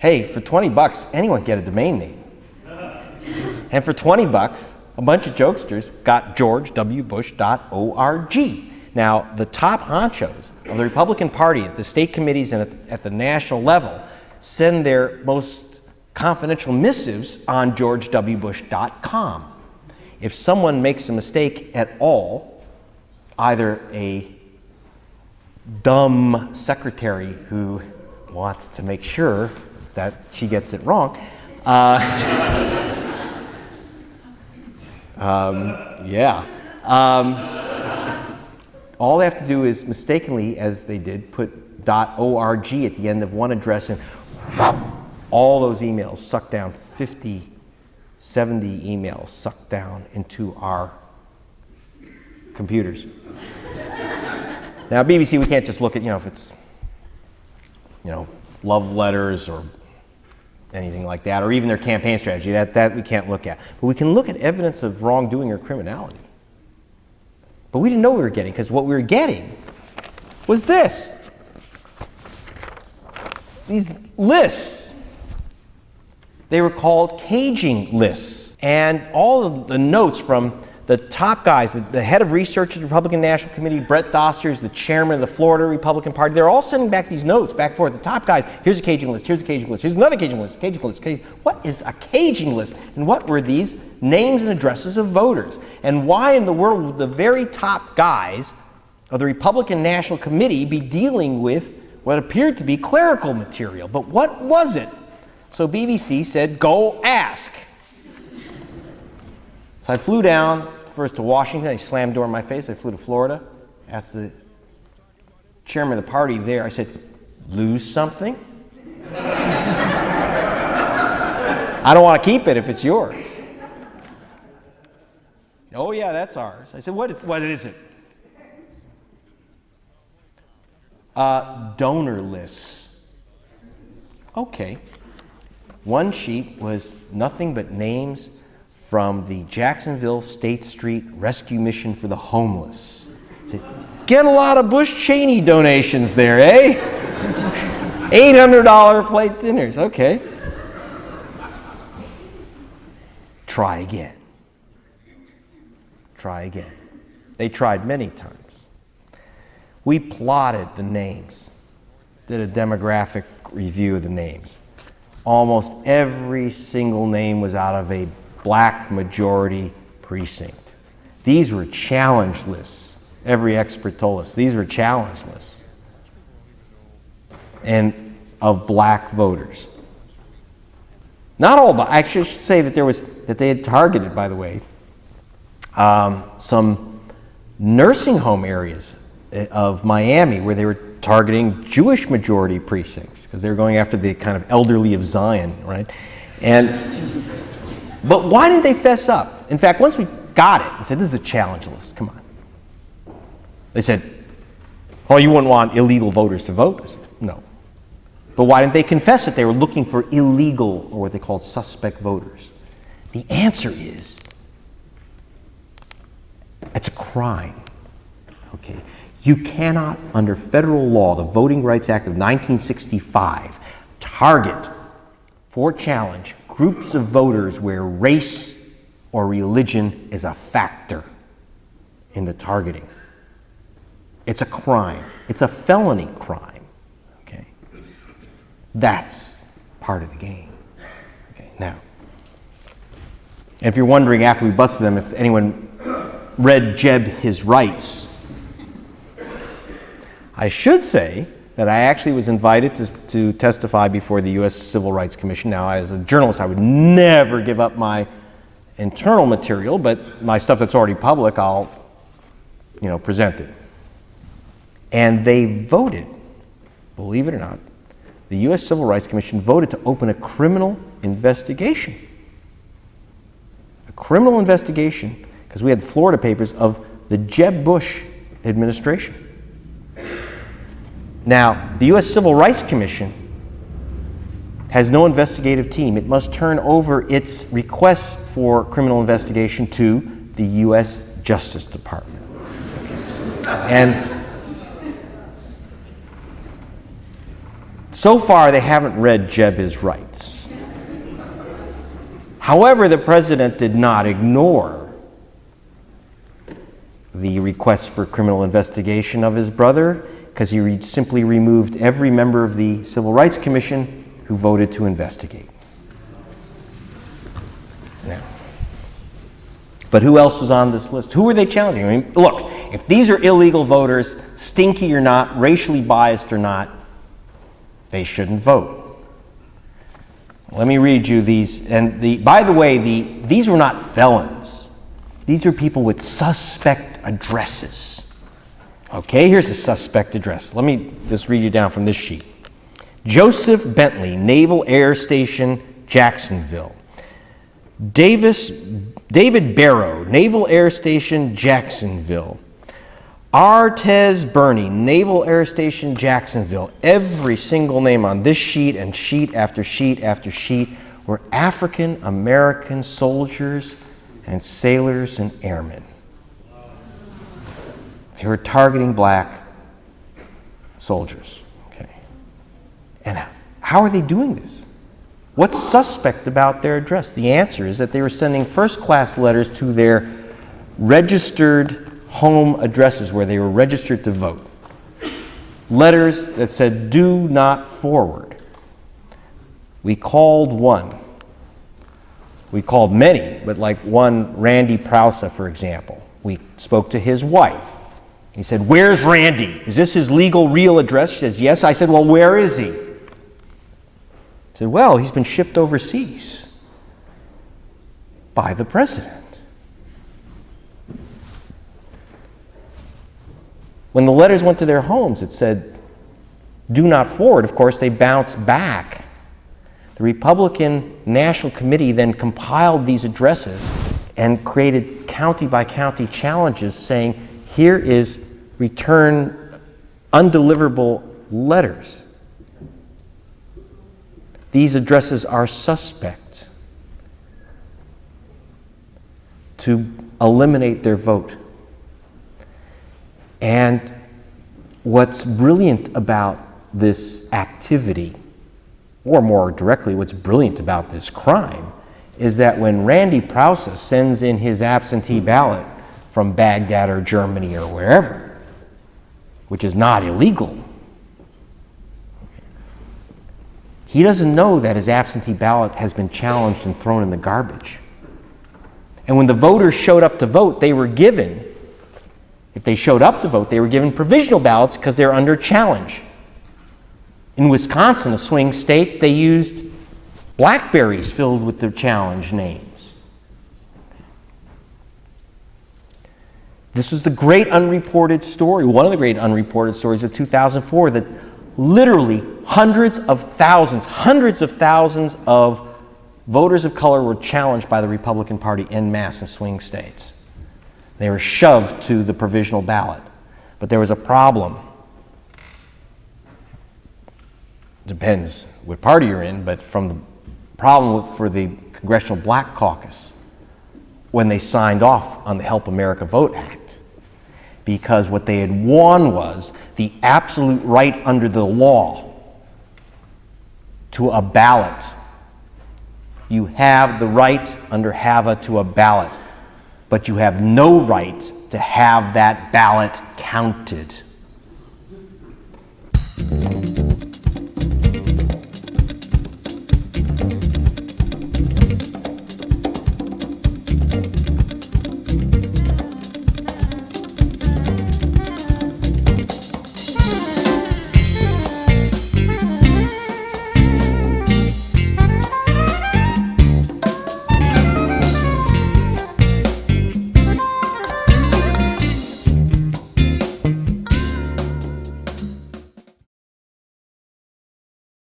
Hey, for 20 bucks, anyone can get a domain name. And for 20 bucks, a bunch of jokesters got georgewbush.org. Now, the top honchos of the Republican Party at the state committees and at the national level send their most confidential missives on georgewbush.com. If someone makes a mistake at all, either a dumb secretary who wants to make sure that she gets it wrong, all they have to do is mistakenly, as they did, put .org at the end of one address, and all those emails sucked down, 50, 70 emails sucked down into our computers. Now, BBC, we can't just look at, if it's, love letters or anything like that, or even their campaign strategy. That we can't look at. But we can look at evidence of wrongdoing or criminality. But we didn't know what we were getting, because what we were getting was this. These lists. They were called caging lists. And all of the notes from the top guys, the head of research at the Republican National Committee, Brett Doster, the chairman of the Florida Republican Party, they're all sending back these notes back and forth. The top guys, here's a caging list, here's a caging list, here's another caging list, What is a caging list? And what were these names and addresses of voters? And why in the world would the very top guys of the Republican National Committee be dealing with what appeared to be clerical material? But what was it? So BBC said, go ask. So I flew down first to Washington. They slammed the door in my face. I flew to Florida, asked the chairman of the party there. I said, lose something? I don't want to keep it if it's yours. Oh, yeah, that's ours. I said, what is it? Donor lists. Okay. One sheet was nothing but names from the Jacksonville State Street Rescue Mission for the Homeless. Get a lot of Bush Cheney donations there, eh? $800 plate dinners, okay. Try again. Try again. They tried many times. We plotted the names, did a demographic review of the names. Almost every single name was out of a black majority precinct. These were challenge lists. Every expert told us these were challenge lists, and of black voters. Not all, but I should say that they had targeted, by the way, some nursing home areas of Miami where they were targeting Jewish majority precincts because they were going after the kind of elderly of Zion, right? But why didn't they fess up? In fact, once we got it and said, this is a challenge list, come on. They said, oh, you wouldn't want illegal voters to vote? I said, no. But why didn't they confess that they were looking for illegal, or what they called suspect voters? The answer is, it's a crime, okay? You cannot, under federal law, the Voting Rights Act of 1965, target for challenge groups of voters where race or religion is a factor in the targeting. It's a crime. It's a felony crime, okay? That's part of the game, okay? Now, if you're wondering after we busted them if anyone read Jeb His Rights, I should say that I actually was invited to testify before the U.S. Civil Rights Commission. Now, as a journalist, I would never give up my internal material, but my stuff that's already public, I'll, present it. And they voted, believe it or not, the U.S. Civil Rights Commission voted to open a criminal investigation. A criminal investigation, because we had Florida papers of the Jeb Bush administration. Now, the U.S. Civil Rights Commission has no investigative team. It must turn over its requests for criminal investigation to the U.S. Justice Department. Okay. And So far, they haven't read Jeb Is Rights. However, the president did not ignore the request for criminal investigation of his brother, because he simply removed every member of the Civil Rights Commission who voted to investigate. Now, but who else was on this list? Who were they challenging? I mean, look, if these are illegal voters, stinky or not, racially biased or not, they shouldn't vote. Let me read you these. And by the way, these were not felons. These are people with suspect addresses. Okay, here's a suspect address. Let me just read you down from this sheet. Joseph Bentley, Naval Air Station, Jacksonville. David Barrow, Naval Air Station, Jacksonville. Artez Burney, Naval Air Station, Jacksonville. Every single name on this sheet and sheet after sheet after sheet were African American soldiers and sailors and airmen. They were targeting black soldiers. Okay. And how are they doing this? What's suspect about their address? The answer is that they were sending first-class letters to their registered home addresses where they were registered to vote. Letters that said, "Do not forward." We called one. We called many, but like one, Randy Prousa, for example. We spoke to his wife. He said, "Where's Randy? Is this his legal, real address?" She says, "Yes." I said, "Well, where is he?" He said, "Well, he's been shipped overseas by the president." When the letters went to their homes, it said, "Do not forward." Of course, they bounced back. The Republican National Committee then compiled these addresses and created county-by-county challenges saying, here is return undeliverable letters. These addresses are suspect, to eliminate their vote. And what's brilliant about this activity, or more directly, what's brilliant about this crime, is that when Randy Prousa sends in his absentee ballot from Baghdad or Germany or wherever, which is not illegal, he doesn't know that his absentee ballot has been challenged and thrown in the garbage. And when the voters showed up to vote, they were given, if they showed up to vote, they were given provisional ballots because they're under challenge. In Wisconsin, a swing state, they used blackberries filled with the challenge names. This was the great unreported story, one of the great unreported stories of 2004, that literally hundreds of thousands of voters of color were challenged by the Republican Party en masse in swing states. They were shoved to the provisional ballot. But there was a problem. Depends what party you're in, but from the problem for the Congressional Black Caucus when they signed off on the Help America Vote Act. Because what they had won was the absolute right under the law to a ballot. You have the right under HAVA to a ballot, but you have no right to have that ballot counted.